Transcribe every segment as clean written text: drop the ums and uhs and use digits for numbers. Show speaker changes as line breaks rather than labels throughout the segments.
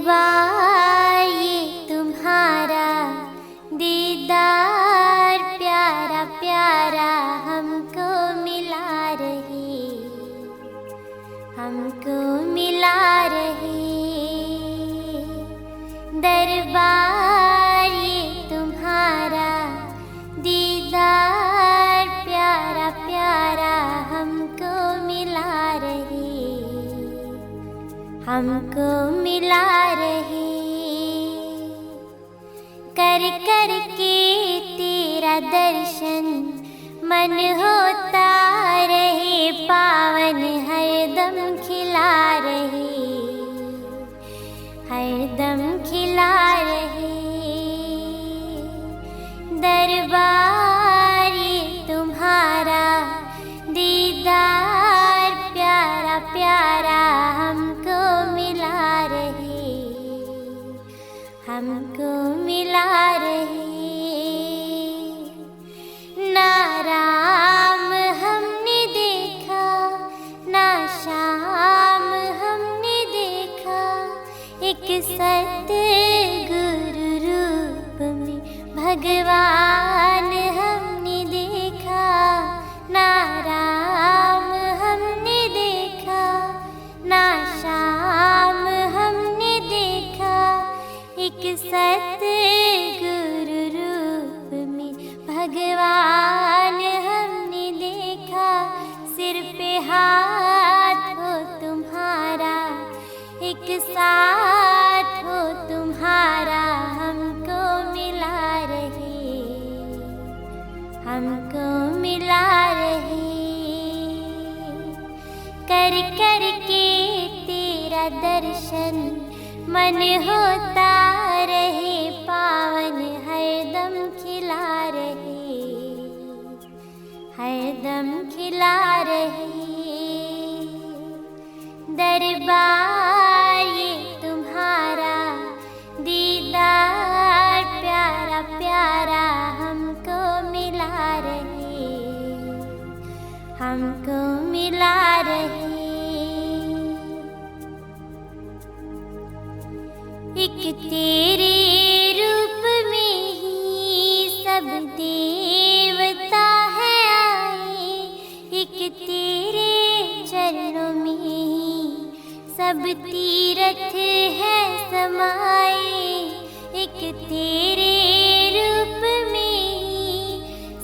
दरबार ये तुम्हारा, दीदार प्यारा प्यारा हमको मिला रहे, हमको मिला रहे। दरबार ये तुम्हारा, दीदार प्यारा प्यारा हमको मिला रहे, हमको मिला रहे। कर कर के तेरा दर्शन मन होता रहे पावन, हरदम खिला रहे, हरदम खिला रहे। दरबार ये तुम्हारा, दीदार प्यारा प्यारा हमको मिला रहे, हमको मिला रहे। ना राम हमने देखा, ना श्याम हमने देखा, एक सतगुरु रूप में भगवान हमने देखा। ना राम हमने देखा, ना श्याम हमने देखा, एक सतगुरु रूप में भगवान हमने देखा। सिर पे हाथ हो तुम्हारा, एक साथ हो तुम्हारा, हमको मिला रहे, हमको मिला रहे। कर कर के तेरा दर्शन मन होता रहे पावन, हरदम खिला रहे, हरदम खिला रहे। दरबार ये तुम्हारा, दीदार प्यारा प्यारा हमको मिला रहे, हमको मिला रहे। एक तेरे रूप में ही सब देवता है आए, एक तेरे चरणों में ही सब तीर्थ है समाए। एक तेरे रूप में ही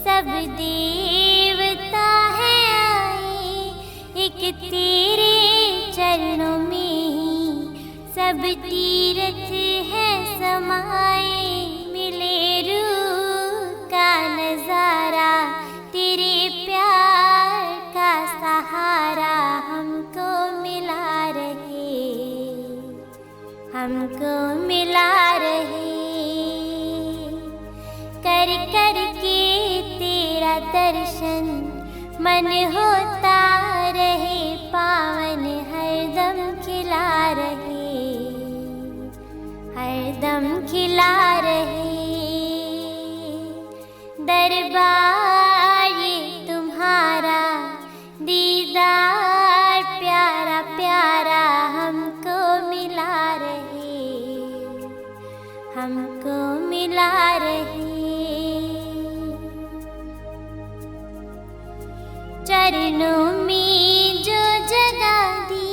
सब देवता है आए, एक तेरे चरणों में ही सब तीर्थ है समाए। मिले रूह का नजारा, तेरे प्यार का सहारा, हमको मिला रहे, हमको मिला रहे। कर कर के तेरा दर्शन मन होता रहे पावन, हरदम खिला रहे, हरदम खिला रहे। दरबार ये तुम्हारा, दीदार प्यारा प्यारा हमको मिला रहे, हमको मिला रहे। चरणों में जो जगह दी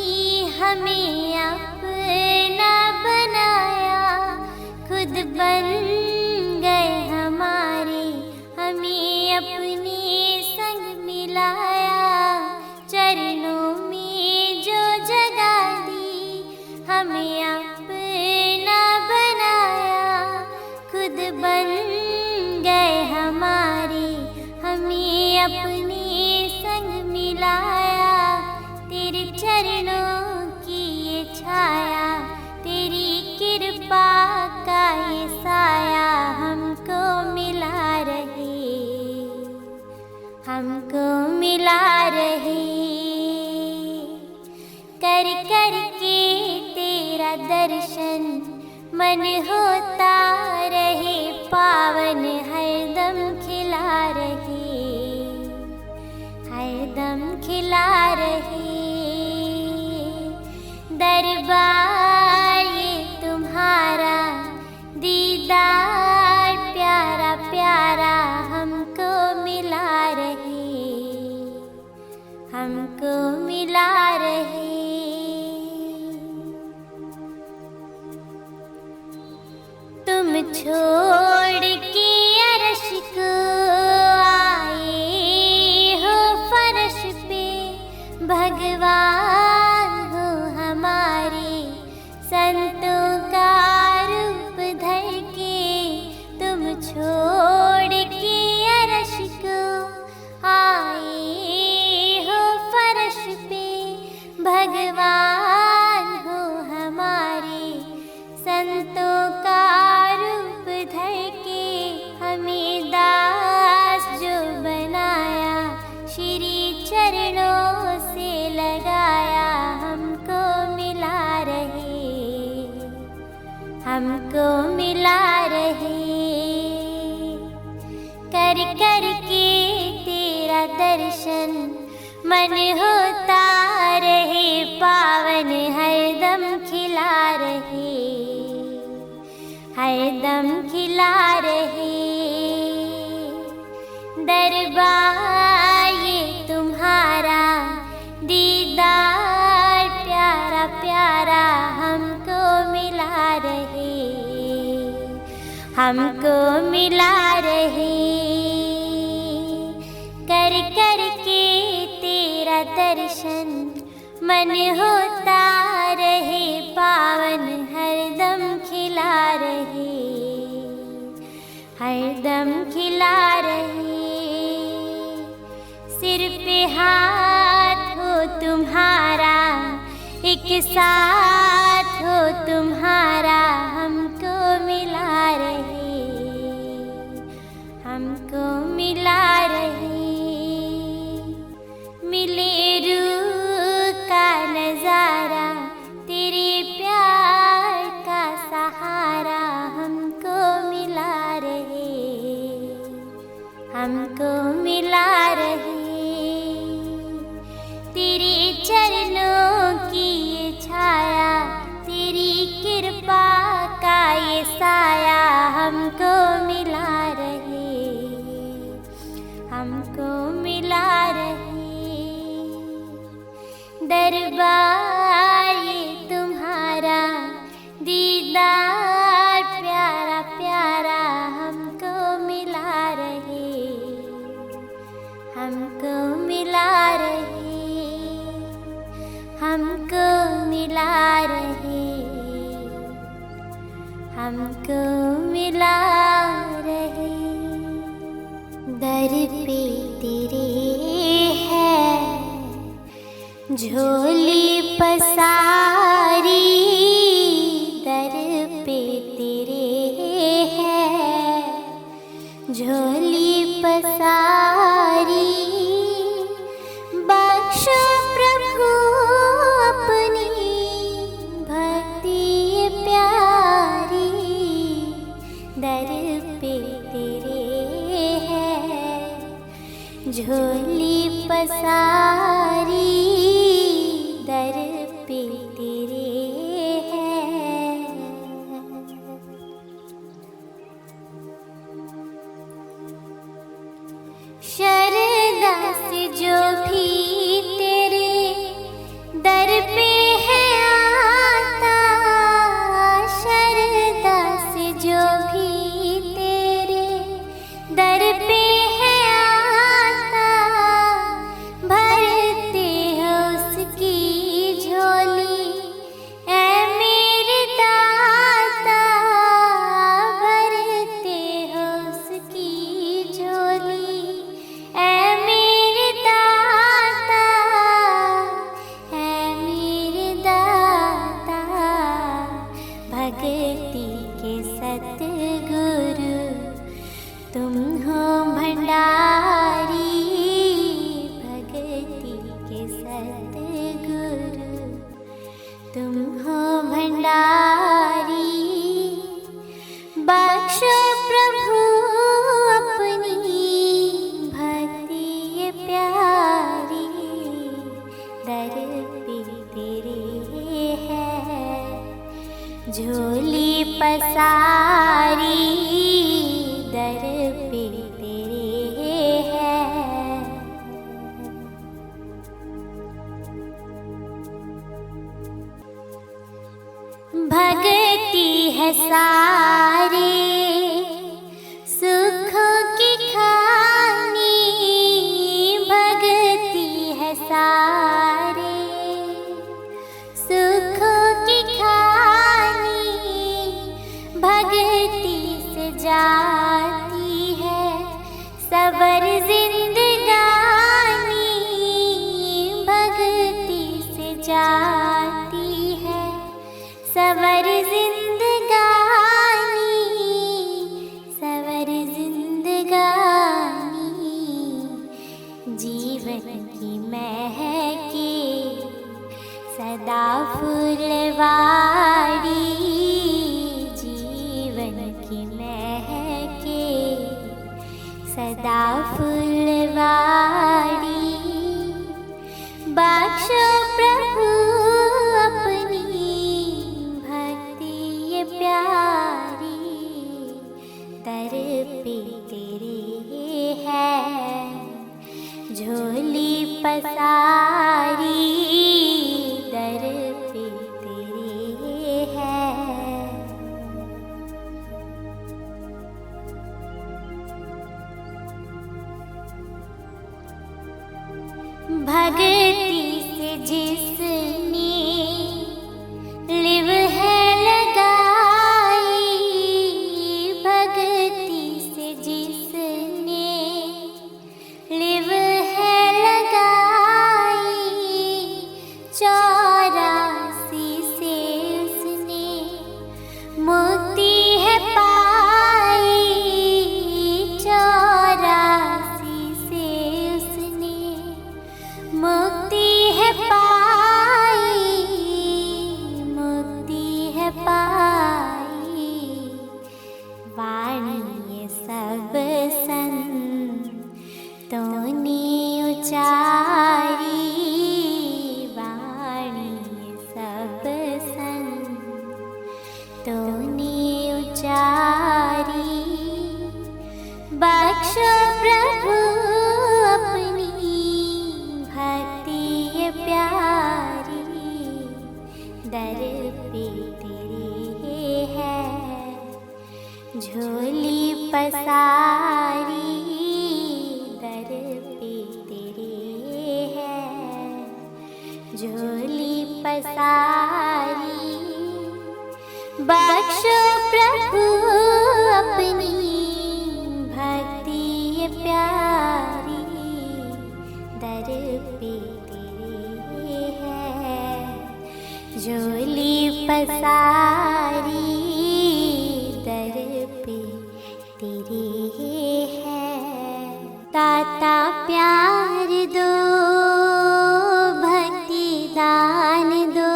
हमें अपना बनाया, खुद बन गए हमारे, हमें अपने संग मिलाया। चरणों में जो जगह दी हमें अपना बनाया, खुद बन गए हमारे, हमें अपने संग मिलाया। तेरे चरणों की ये छाया, तेरी कृपा का ये साया, हमको मिला रहे, हमको मिला रहे। कर कर के तेरा दर्शन मन होता रहे पावन, हरदम खिला रहे, हरदम खिला रहे। दरबार ये तुम छोड़ के अरश को आए हो फर्श पे, भगवान हो हमारे संतों का रूप धर के। तुम छोड़ के अरश को आए हो फर्श पे, भगवान हो हमारे संतों का रूप धर के। हमें दास जो बनाया, श्री चरणों से लगाया, हमको मिला रहे, हमको मिला रहे। कर कर के तेरा दर्शन मन होता रहे पावन, हरदम खिला रहे, हरदम खिला रहे। दरबार ये तुम्हारा दीदार प्यारा प्यारा, हमको मिला रहे, हमको मिला रहे। कर कर के तेरा दर्शन मन होता रहे पावन, हरदम खिला रहे, हरदम खिला रहे। सिर पे हाथ हो तुम्हारा, एक साथ हो तुम्हारा, हमको मिला रहे, हमको मिला रहे। मिले रूह का नजारा, तेरे प्यार का सहारा, हमको मिला रहे, हमको मिला रहे। तेरे चरणों की ये छाया, तेरी कृपा का ये साया, हमको मिला रहे, हमको मिला रहे। दरबार ये तुम्हारा दीदार प्यारा प्यारा, हमको मिला रहे, हमको मिला रहे, हमको मिला रहे, हमको मिला रहे। दर पे तेरे है झोली पसारी, दर पे तेरे है झोली पसारी। बख्शो प्रभु अपनी भक्ति प्यारी, दर पे तेरे है झोली पसारी, दर पे तेरे है। शरदा से जो भी तेरे दर पे है आता, शरदा से जो भी तेरे दर पे है आता, भरते हो उसकी झोली ऐ मेरे दाता, भरते हो उसकी झोली ऐ मेरे दाता, ऐ मेरे दाता। भक्ति के सतगुरु तुम हो भंडारी, भक्ति के सतगुरु तुम हो भंडारी। बख्शो प्रभु अपनी भक्ति प्यारी, दर पे तेरे है झोली पसारी, दर पे तेरे है। भक्ति है सारे सुखों की खानी, भगती है सारे सुखों की खानी, भगती से जाती है सबर जिंदगानी, भगती से जाती है सबर जिंदगानी, सबर जिंदगानी। जीवन की महके सदा फूलवारी, जीवन की महके सदा फूलवारी। बख्शो प्रभु अपनी भक्ति ये प्यारी, दर पे तेरे है झोली पसारी, दर पे तेरे है। भगती से जिसने लिव है लगाई, भगती से जिसने लिव है लगाई, 84 से उसने मुक्ति है पाई, 84 से उसने मुक्ति है पाई, मुक्ति है पाई। वाणी ये सब संतों ने उचारी, वाणी ये सब संतों ने उचारी। बख्शो प्रभु अपनी भक्ति ये प्यारी, दर पे तेरे है झोली पसारी, दर पे तेरे है झोली पसारी। बख्शो प्रभु अपनी भक्ति ये प्यारी, दर पे तेरे है झोली पसारी, दर पे तेरे है। दाता प्यार दो, भक्ति दान दो,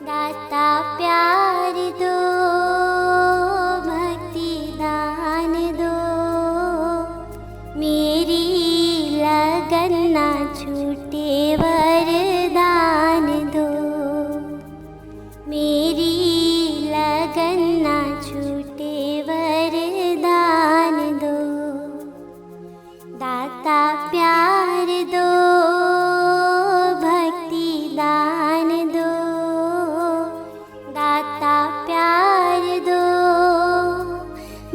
दाता प्यार दो, भक्ति दान दो। मेरी लगन ना छूटे वरदान दो, मेरी लगन ना छूटे वरदान दो। दाता प्यार दो, भक्ति दान दो, दाता प्यार दो,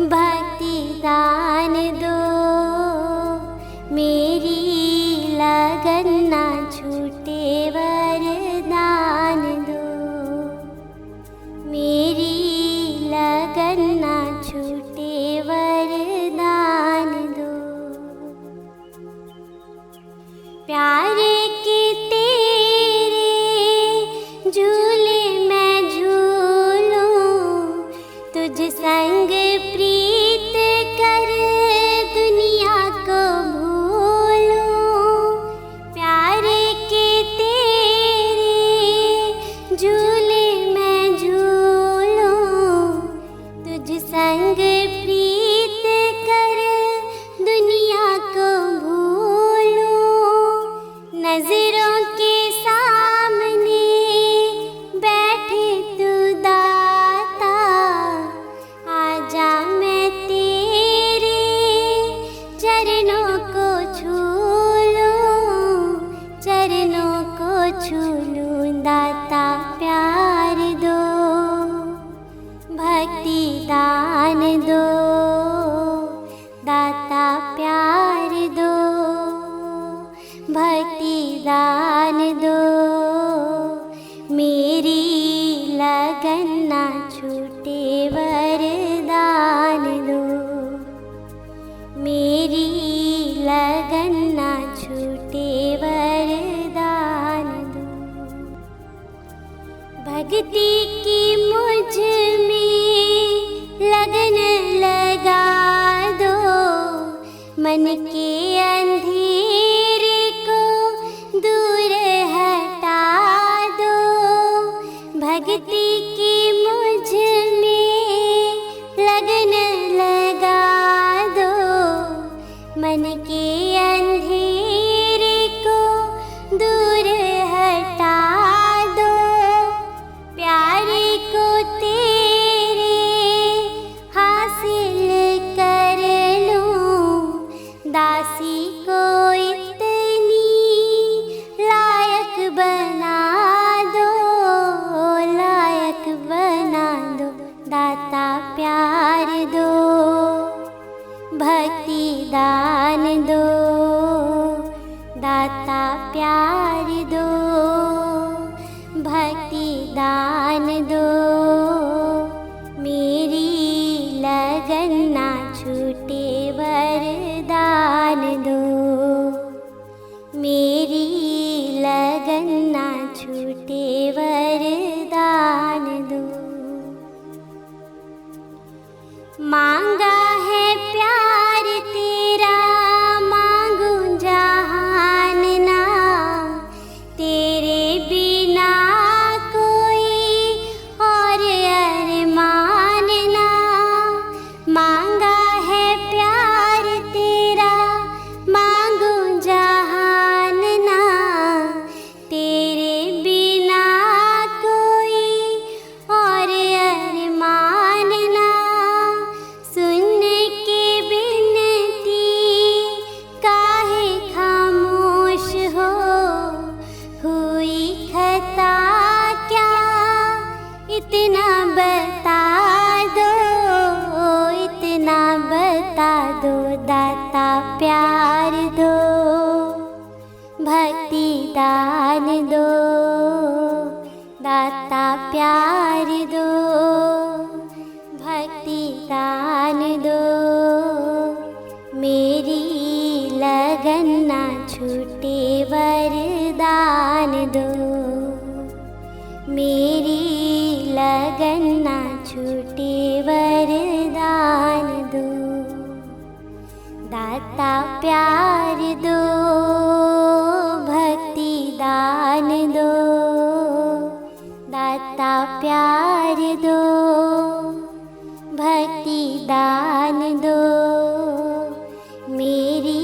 भक्ति दान दो। मेरी लगन ना छूटे वरदान दो, मेरी लगन ना छूटे वरदान दो। प्यारे के तेरे झूले मैं झूलूं, तुझ संग प्रीत कर दुनिया को भूलूं। प्यारे के तेरे झूले मैं झूलूं, तुझ संग प्रीत कर दुनिया को भूलूं। नजरों के सामने बैठे तू दाता, आजा मैं तेरे चरणों को छू लूं, चरणों को छू लूं। दाता प्यार दो, दान दो, दाता प्यार दो, भक्ति दान दो, मेरी लगन ना छूटे वरदान दो, मेरी लगन ना छूटे वरदान दो। भक्ति की मुझ में लगन लगा दो, मन के अंधेरे को दूर हटा दो। भक्ति की मुझ में लगन लगा दो, मन के अंधेरे को दूर हटा दो। प्यारे को तेरे हासिल कर लूं, दासी को इतनी लायक बना दो, लायक बना दो। दाता प्यार दो, भक्ति दान दो, दाता प्यार दो, भक्ति दान दो, मेरी लगन ना छूटे वरदान दो, मेरी लगन ना छूटे वरदान दो। मांगा है प्यार तेरा, मांगूं जहान ना, तेरे बिना कोई और अरमान ना। मांगा है प्यार तेरा, मांगूं जहान ना, तेरे बिना कोई और अरमान ना। सुन के बिनती काहे खामोश हो, हुई खता क्या इतना बता दो, इतना बता दो। दाता प्यार दो, भक्ति दान दो, दाता प्यार दो, भक्ति दान दो, मेरी लगन ना छूटे वरदान दो, मेरी लगन ना छूटे वरदान दो। दाता प्यार दो, भक्ति दान दो, दाता प्यार दो, भक्ति दान दो, मेरी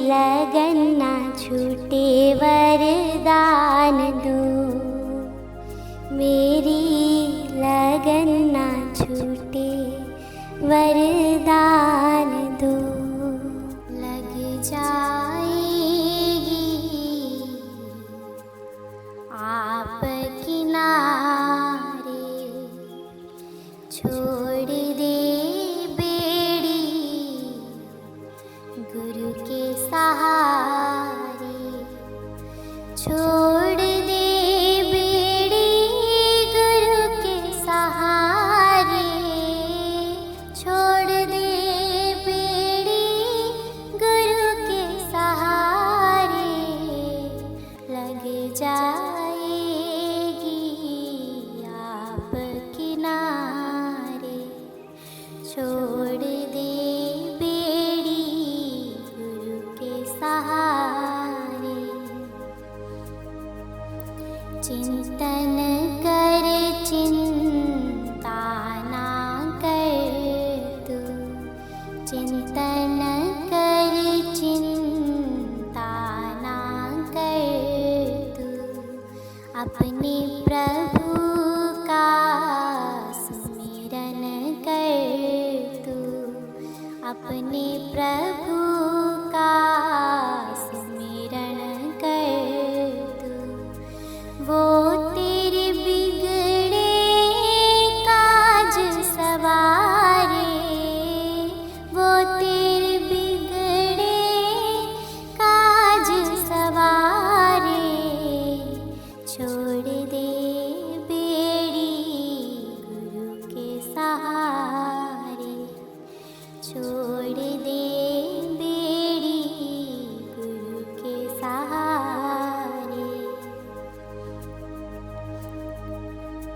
लगन ना छूटे वरदान दो, मेरी लगन ना छूटे वरदान दो। लग जाएगी आप किनारे, छोड़ दे बेड़ी गुरु के सहारे, छोड़ दे बेड़ी गुरु के सहारे, छोड़ दे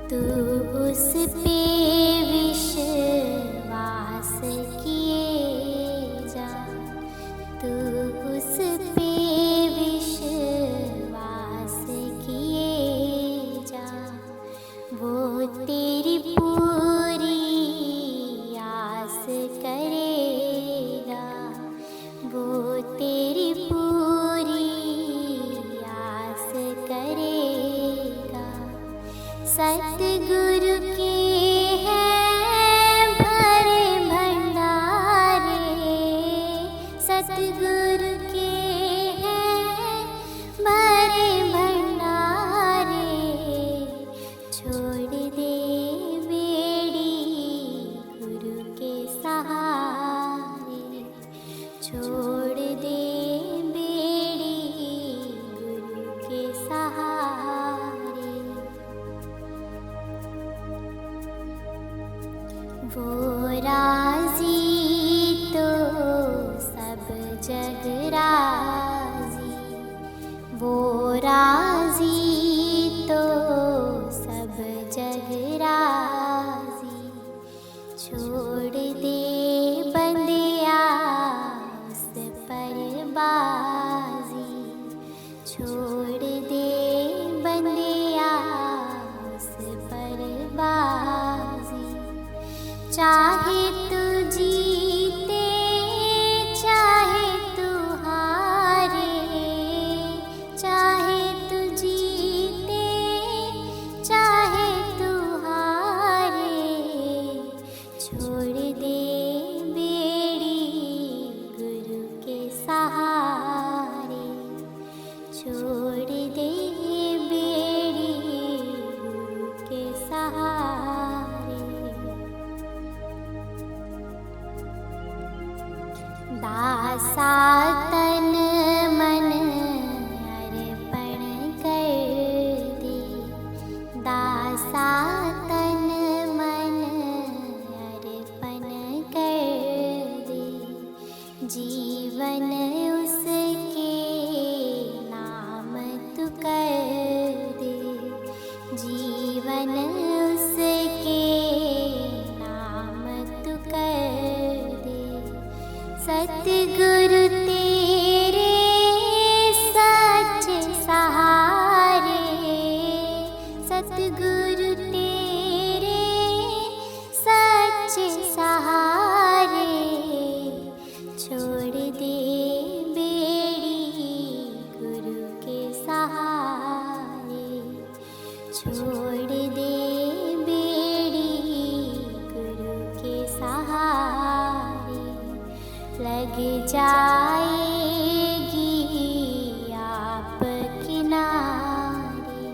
तू उस पे विश्वास किए जा, तू उस पे विश्वास किए जा। वो तेरी पूरी आस करेगा, वो तेरी पूरी आस करेगा। सतगुरु के हैं भरे भंडारे, सतगुरु के हैं भरे भंडारे। छोड़ दे बेड़ी गुरु के सहारे, छोड़ दे बेड़ी गुरु के सहारे। वो राजी तो सब जग राजी, वो राजी तो सब जग राजी। छोड़ दे बंदिया उस पर बाजी, छोड़ दे बंदिया उस पर बाजी। चाहे तू जीते चाहे तू हारे, चाहे तू जीते चाहे तू हारे। छोड़ दे बेड़ी गुरु के सहारे, छोड़ दे बेड़ी गुरु के सहारे। दासा तन मन अर्पण कर दे, दासा तन मन अर्पण कर दे। जीवन उसके नाम तू कर दे, जीवन उसके नाम तू कर दे। सतगुरु तेरे सच्चे सहारे, सतगुरु तेरे सच्चे सहारे। छोड़ दे बेड़ी गुरु के सहारे, छोड़ दे बेड़ी गुरु के सहारे। लग जाएगी आप किनारे,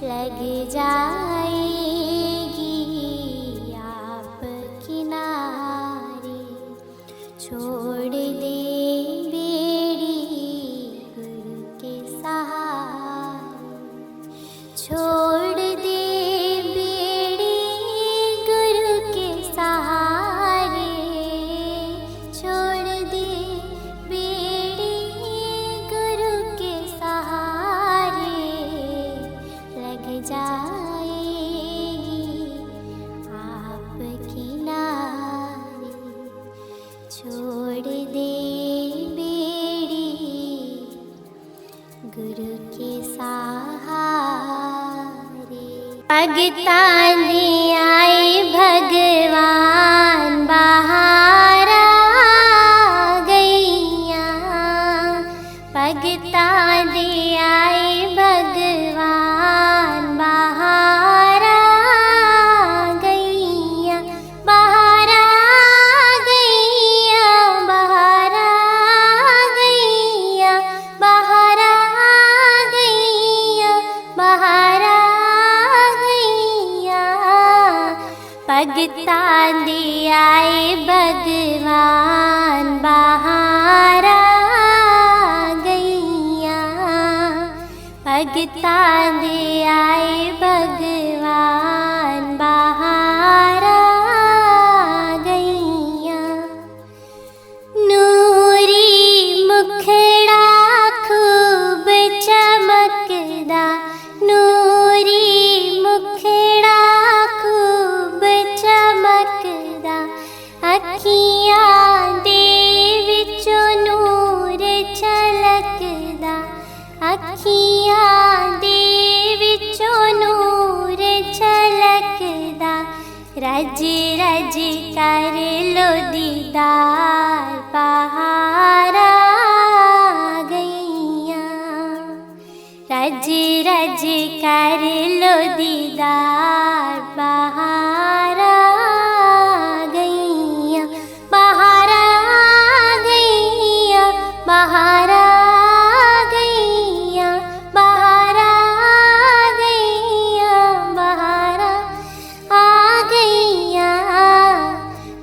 लग जाएगी आप किनारे। छोड़ दे बेड़ी गुरु के सहारे, छोड़ दे बेड़ी गुरु के सहारे, छोड़ दे बेड़ी गुरु के सहारे। लग जाएगी आप किनारे, छोड़ दे बेड़ी गुरु के सहारे। भगतां दे आए भगवान बाहर आ गईया, भगतां दे आए भगवान बाहर आ गईया, बाहर आ गईया, बाहर आ गईया, बाहर आ गईया, बाहर आ गईया। भगतां दे आए भगवान बाहर आ गईया, भगतां दे आए भगवान बाहर आ गईया। नूरी मुखड़ा खूब चमकदा, नूरी मुखड़ा तिलकदा, रज रज कर लो दीदार, बाहर आ गईया। रज रज कर लो दीदार, बाहर आ गईया, बाहर आ गईया, बाहर आ गईया, बाहर आ गईया, बाहर आ गईया।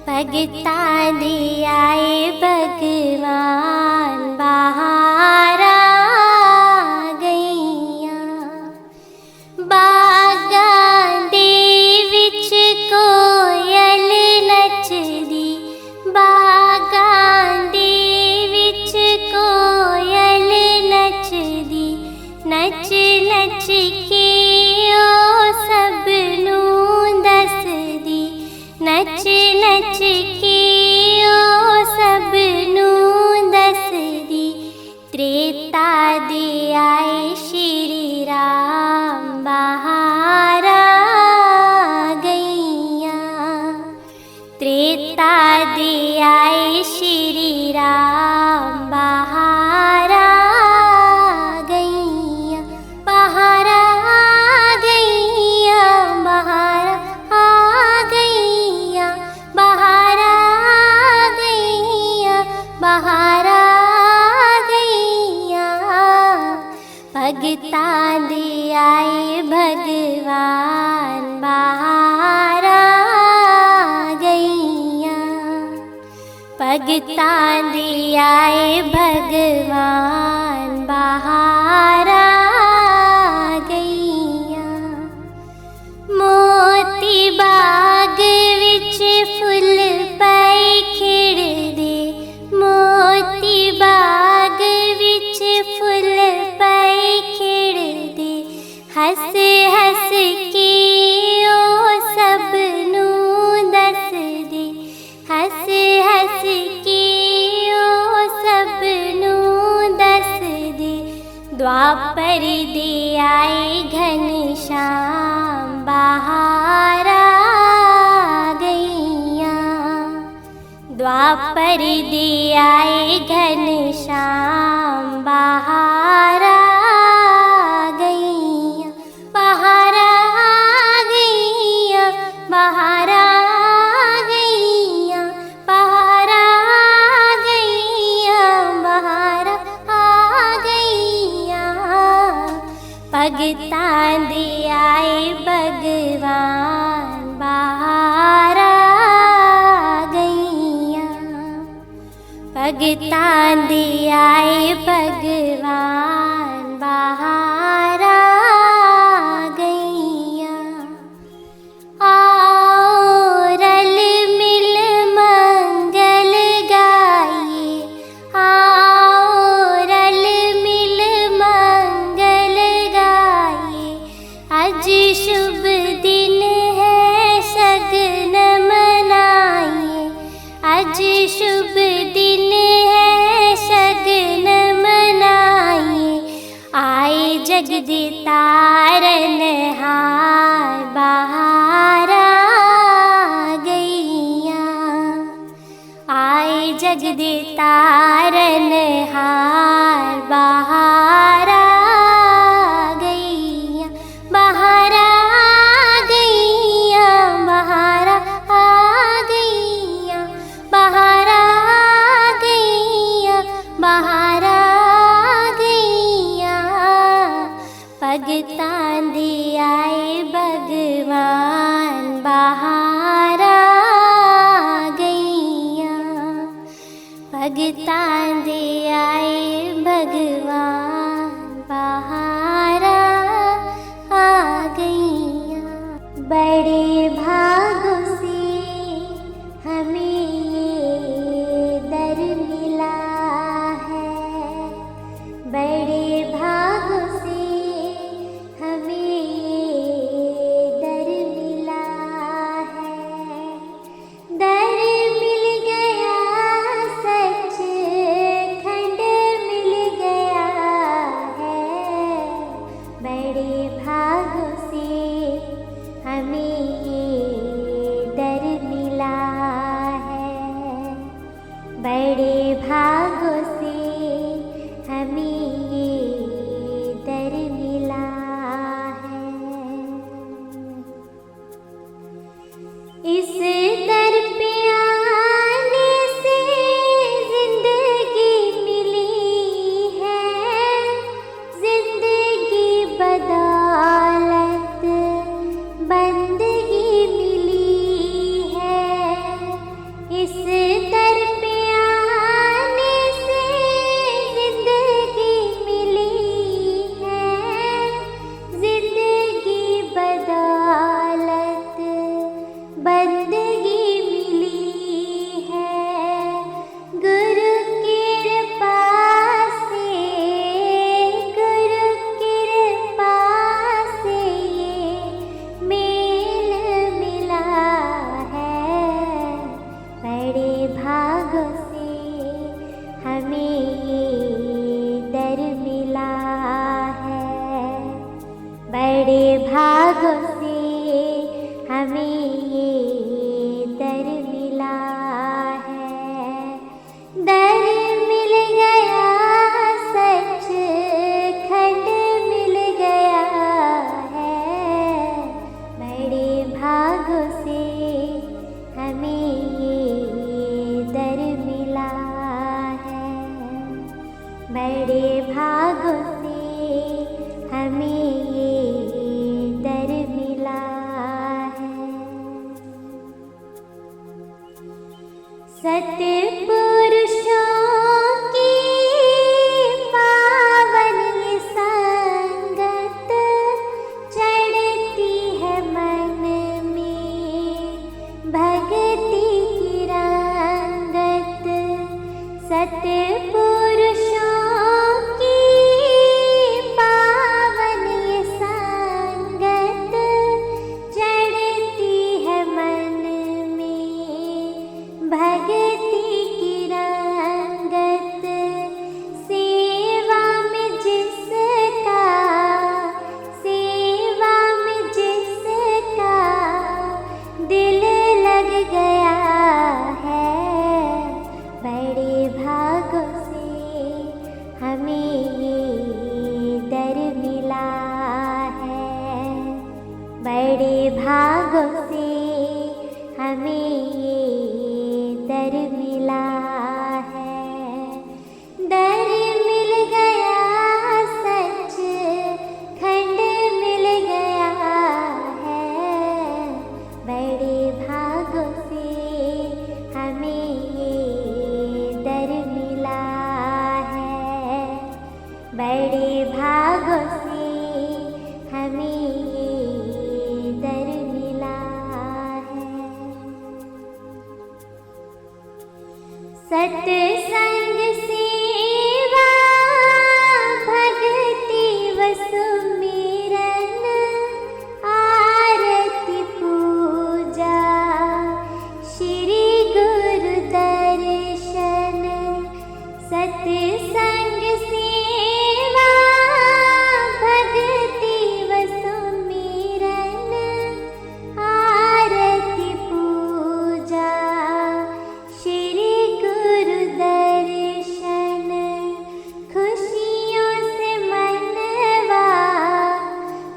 भगता दे आए भगवान, बाहर आ गईया। बागां दे विच कोयल नचदी, बागां दे विच कोयल नचदी, नच नच के ओ सब नूं दसदी, नच नच के ओ सब नूं दसदी। त्रेता दे आए श्री राम, बाहर आ गईया। त्रेता दे आए श्री राम, बाहर आ गईया, बाहर आ गईया, बाहर आ गईया, बाहर आ गईया, बाहर आ गईया। भगता दे आए भगवान, बाहर आ गईया। भगता दे आए भगवान, बाहर आ गईया। मोती बाग विच फुल पए खिड़दे, मोती बाग विच फुल पए खिड़दे। हस हस के ओ सब नूं दसदे, हस हस के ओ सब नूं दसदे। द्वापर दे आए घनश्याम, बाहर आ गईया। द्वापर दे आए घनश्याम, बाहर आ गईया, बाहर आ गईया, बाहर आ गईया, बाहर आ गईया, बाहर आ गईया। भगता दे आए भगवान, बाहर आ गईया। भगता दे आए भगवान, बाहर आ गईया। आओ रल मिल मंगल गाइए, आओ रल मिल मंगल गाइए। आज शुभ दिन है शगन मनाइए, आज शुभ दिन है शगन मनाइए। आए जगदे तारनहार, बाहर आ गईया। आए जगदे तारनहार, बाहर आ गईया, बाहर आ गईया, बाहर आ गईया, बाहर आ गईया, बाहर आ गईया। भगता दे आए भगवान, बाहर आ गईया। भगता दे आए भगवान, बाहर आ गईया। बड़े भागों से हमें ये दर मिला है, बड़े भागों से हमें ये दर मिला है। दर मिल गया, सच खंड मिल गया है। बड़े भागों से हमें ये दर मिला है, बड़े भागों से हमें ये दर मिला है। इस दर पे आने से जिंदगी मिली है, जिंदगी बदौलत बंदगी मिली है। इस दर पे आने से जिंदगी मिली है, जिंदगी बदौलत बंदगी मिली है। गुरु कृपा से, गुरु कृपा से ये मेल मिला है, बड़े भागों से हमें ये दर मिला है, बड़े भागों से हमें ये दर मिला है। दर मिल गया, सच खंड मिल गया है, बड़े भागों से हमें ये दर मिला है, बड़े भागों से हमें ये दर मिला है। सत्पुरुषों की पावन ये संगत चढ़ती है मन में भक्ति की रंगत। सत्पुरुषों की पावन ये संगत चढ़ती है मन में भक्ति की रंगत। सेवा में जिसका, सेवा में जिसका दिल लग गया है, बड़े भागों से हमें ये दर मिला है, बड़े भागों से हमें ये दर मिला है। दर मिल गया, सच खंड मिल गया है, बड़े भागों से हमें ये दर मिला है, बड़े भागों से हमें ये दर मिला है। सत्संग सेवा भक्ति व सुमिरन आरती पूजा श्री गुरु दर्शन। सत्संग सेवा भक्ति व सुमिरन आरती पूजा श्री गुरु दर्शन। खुशियों से मनवा,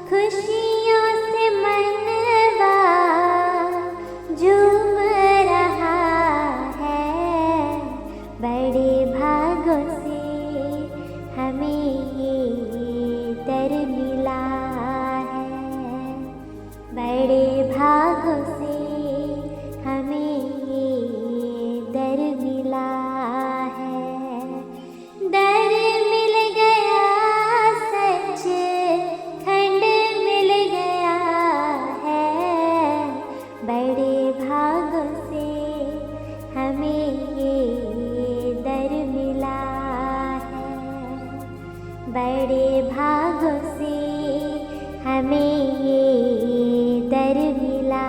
खुशियों से मनवा झूम रहा है, बड़े भागों से हमें ये दर मिला है, बड़े भागों से हमें ये दर मिला है। दर मिल गया, सच खंड मिल गया है, बड़े भागों से हमें ये दर मिला है, बड़े भागों से हमें ये दर मिला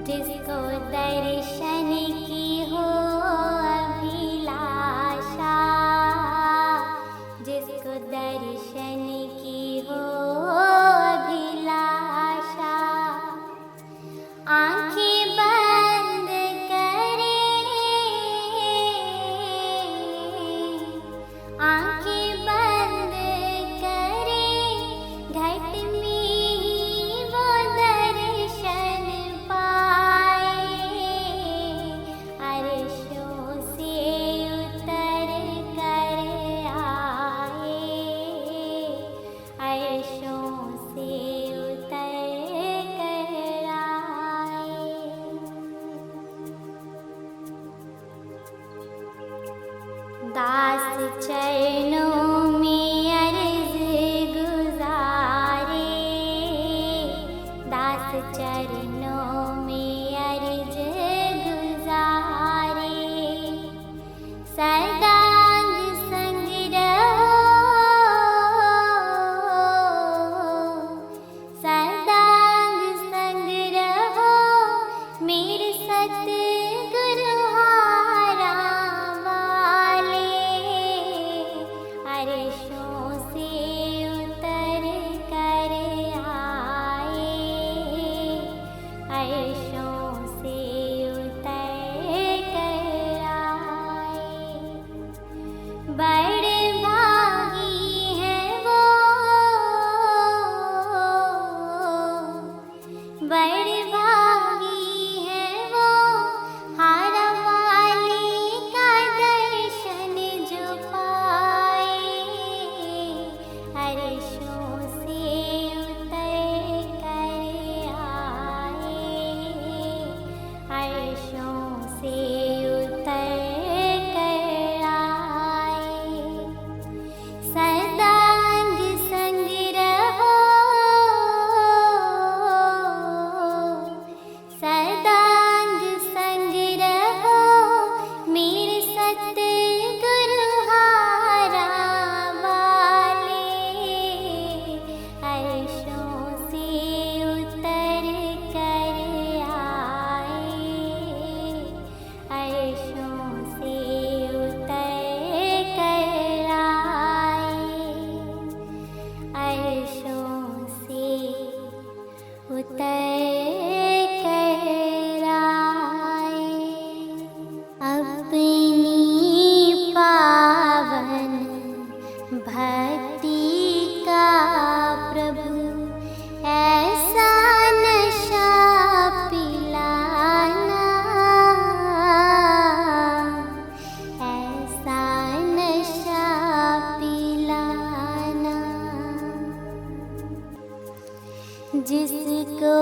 जिसको दर्शन की हो अभिलाषा, जिसको दर्शन की हो अभिलाषा, आंखें बंद करे, आंखें बंद करे, घट में ही वो दर्शन पाए, अर्शों से उतर कर आए, अर्शों से उतर कर आए। दास चरणों में अर्ज गुजारे, दास चरणों में अर्ज गुजारे, सदांग संग रहो, सदांग संग रहो, मेरे सतगुरु हारा वाले, अर्शों से उतर कर आए, अर्शों से उतर कर आए। बड़े भागी हैं वो, बड़े भागी हैं वो, हारा वाले का दर्शन जो पाए, अर्शों से उतर कर आए, अर्शों से उतर कर आए। सदांग संग रहो, सदांग संग रहो, मेरे सतगुरु हारा वाले, अर्शों से उतर कर आए, अर्शों से उतर कर आए, अर्शों से उतर कर आए। अपनी पावन भक्ति का प्रभु ऐसा नशा पिलाना, ऐसा नशा पिलाना, जिसको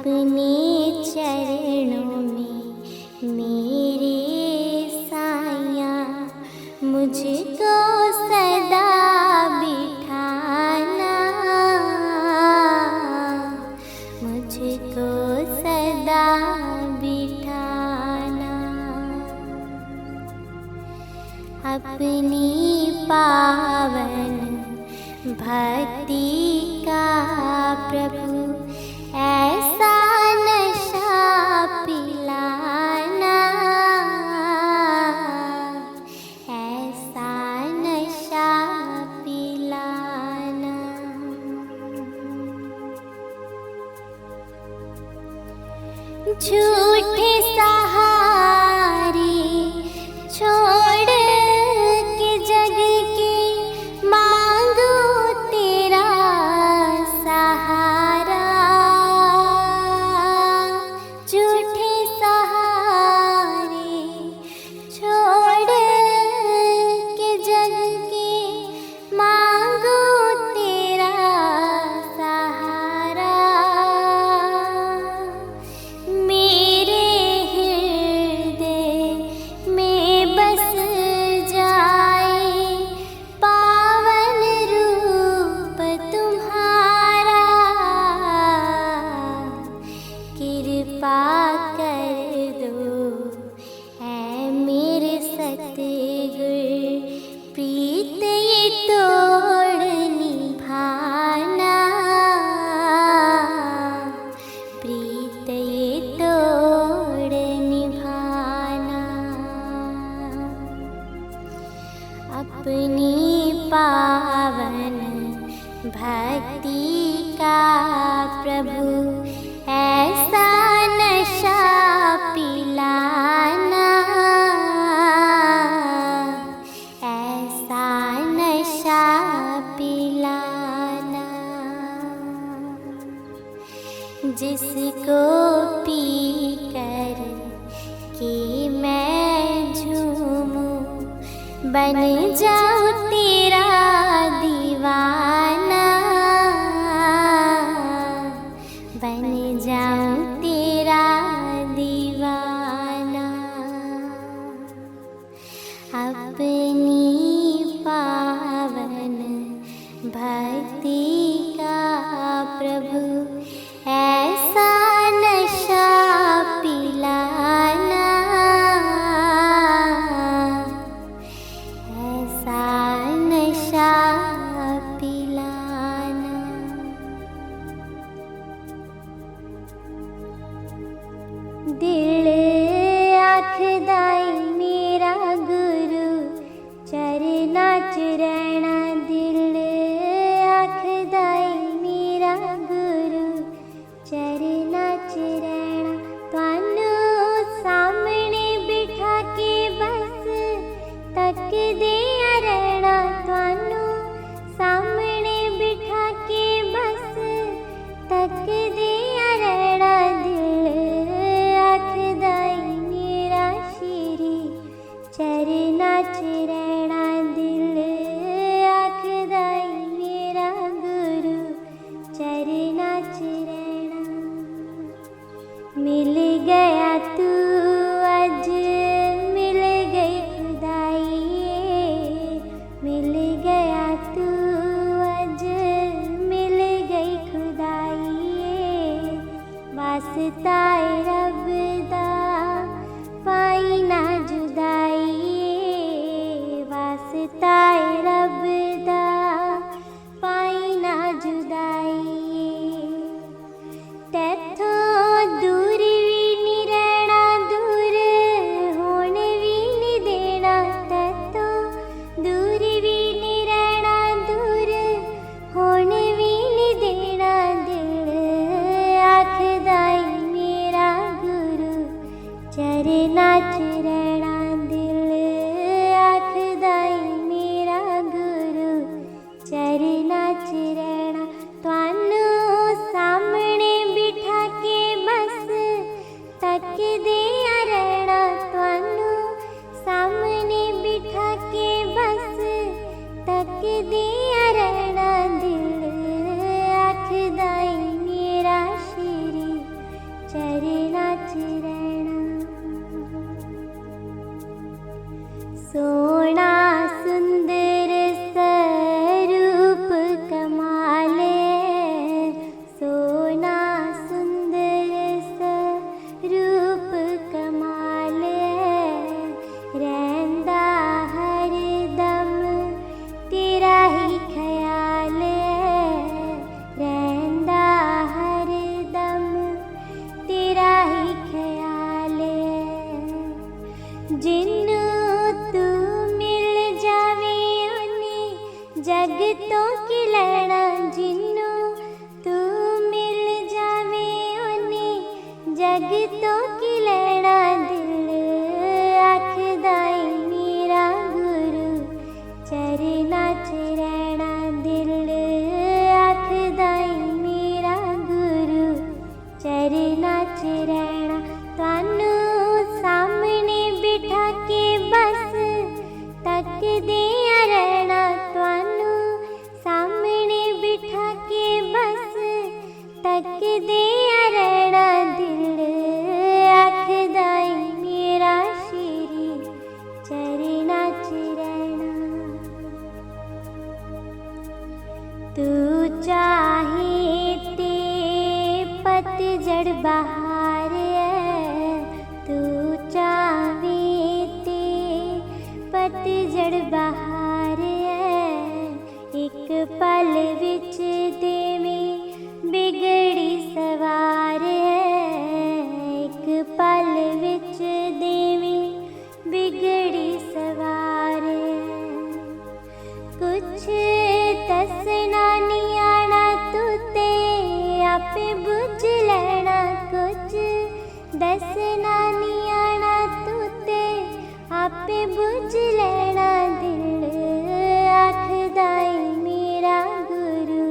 अपने चरणों में मेरे साया मुझको सदा बिठाना, मुझको सदा बिठाना। अपनी पावन भक्ति का प्रभु ऐसा नशा पिलाना, ऐसा नशा पिलाना। झूठे सहारे छोड़ के जग के मांगो तेरा सहारा। झूठे सहारे छोड़ के जग के मांगो तेरा सहारा। मेरे हृदय में बस जाए पावन रूप तुम्हारा। कृपा कर दो है मेरे सतगुरु, प्रीत ये तोड़ निभाना, प्रीत ये तोड़ निभाना। अपनी पावन भक्ति का प्रभु ऐसा नशा पिलाना, ऐसा नशा पिलाना। जिसको पी कर के मैं झूमूं, बन जाऊं तेरा दीवाना, बन जाऊं तेरा दीवाना। अपनी पावन भक्ति का प्रभु ऐसा नशा पिलाना, ऐसा नशा पिलाना। दिल आखदाई मेरा गुरु चरना च रहना। दिल आखदाई मेरा गुरु चरना च रहना। तुहानू सामने बिठा के बस तकदे रहना। तुहानू सामने बिठा के बस तकदे रहना। दिल आखदाई मेरा श्री चरना च रहना। दिल आखदाई मेरा गुरु चरना च रहना। मिल गया तू अज मिल गई खुदाई, मिल गया तू अज मिल गई खुदाई। वास्ता ए रब दा पाई ना जुदाई, वास्ता ए रब दा पाई ना जुदाई। तैथों दूर भी नहीं रहना, दूर होने भी नहीं देना। तैथों दूर भी नहीं रहना, दूर होने भी नहीं देना। दिल आखदाई मेरा आपे बुझ लेना कुछ दसना नहीं आना तूते आपे बुझ लेना दिल आखदाई मेरा गुरु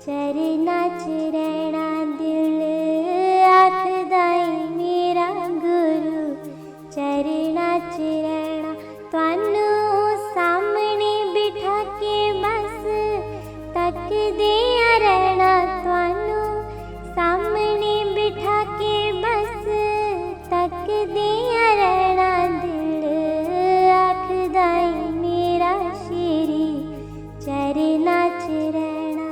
चरना च रहना दिल आखदाई मेरा गुरु चरना च रहना थानू सामने बिठा के बस तकदिया रहना थानू सामने बिठा के बस तकदिया रहना दिल आखदाई मेरा शेरी चरना च रहना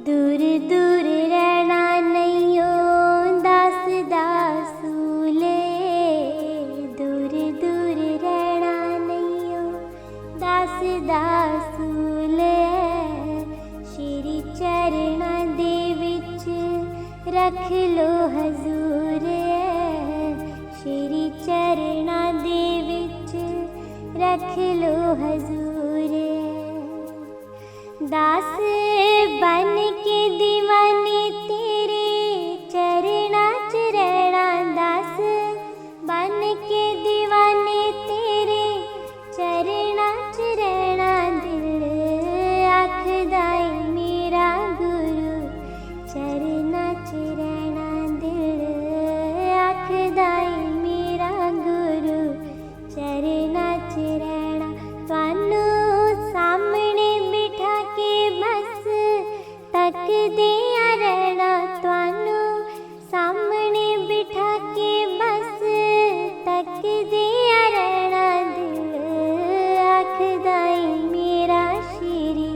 दूर दूर रहना नहीं ओ दास दासूले दूर दूर रहना नहीं ओ दास दासूले श्री चरणा दे विच रख लो हजूर श्री चरणा दे विच रख लो हजूर दास बन के दीवाने तेरे चरणा च रहना दास बन के दीवाने तेरे चरणा च रहना दिल आखदाई मेरा गुरु चरणा च रहना दिल आखदाई मेरा गुरु चरणा च रहना थानू सामने बिठा के बस तकदिया रहना थानू सामने बिठा के बस तकदिया रहना दिल आखदाई मेरा श्री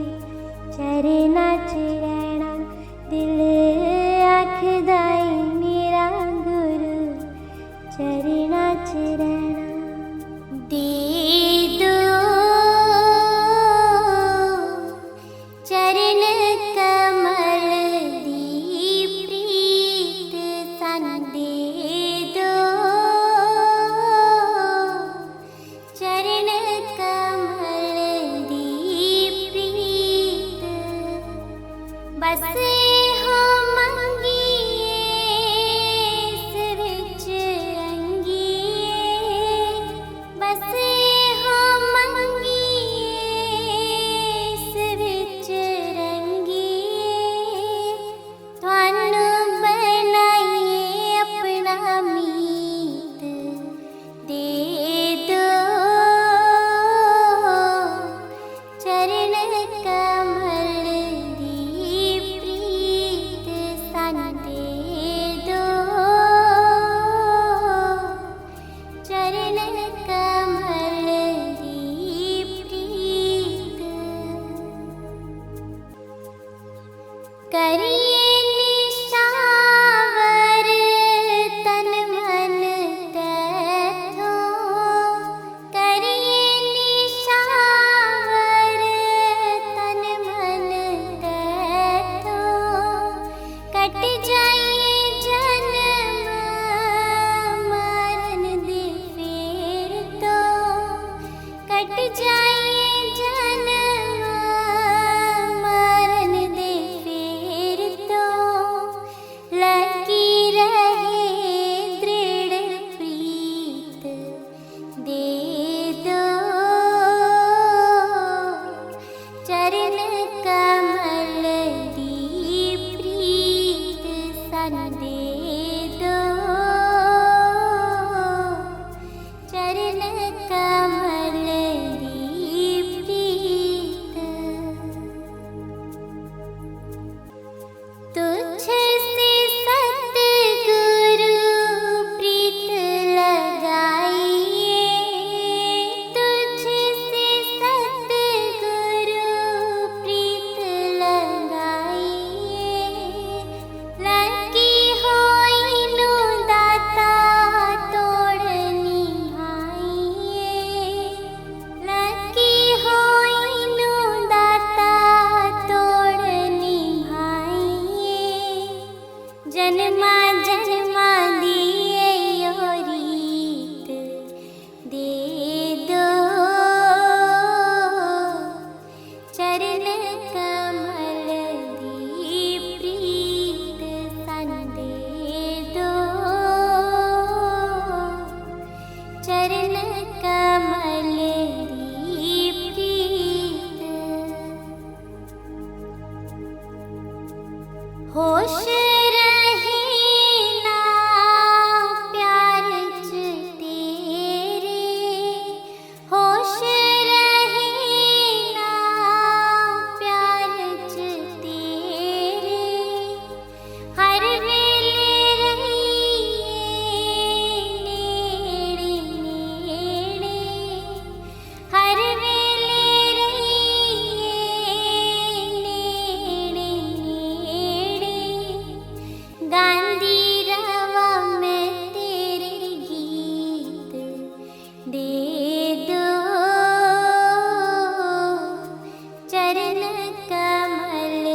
चरना च रहना दिल आखदाई मेरा गुरु चरना च रहना दे दो चरण कमल दी प्रीत सन दे दो चरण कमल दी प्रीत बस हो मंगिए इस विच रंगिए बस हो मंगिए इस विच रंगिए थानू बनाइए अपना मीत दे दो चरण कमल दी प्रीत सन दे दो चरण कमल दी प्रीत करिए निशावर तन मन तैथों करिए निशावर तन मन तैथों कट जाइए जन्म मरण दे फेर तो कट जाइए जन्म मरण दे फेर होश रहे ना प्यार च तेरे, होश रहे ना प्यार च तेरे, हर वेले रहिए नेड़े नेड़े, हर वेले रहिए नेड़े नेड़े, गांधी रवा मैं तेरे गीत दे दो, चरण कमल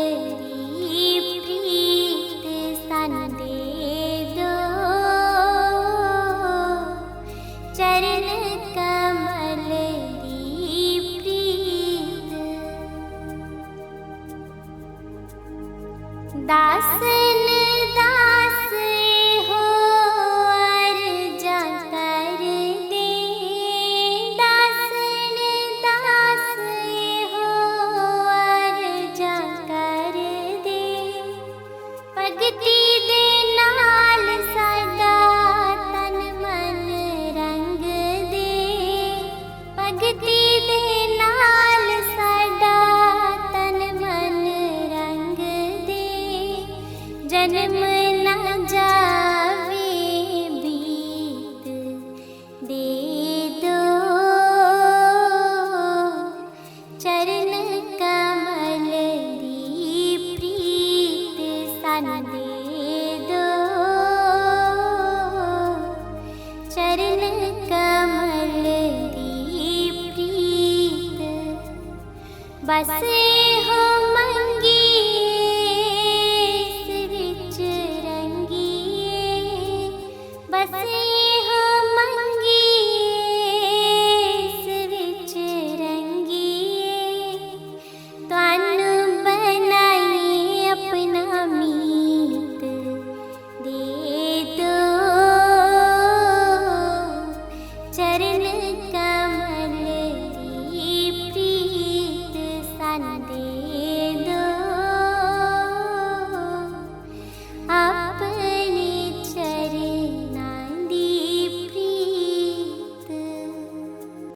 री प्रीत सन दे दो, चरण कमल री प्रीत। दासन दास हो अर्जा कर दे, दासन दास हो अर्जा कर दे, भगती दे नाल साडा तन मन रंग दे, भगती दे नाल साडा तन मन रंग दे, जन्म ना जावे बीत दे दो, चरण कमल री प्रीत सन दे दो, चरण कमल री प्रीत। बस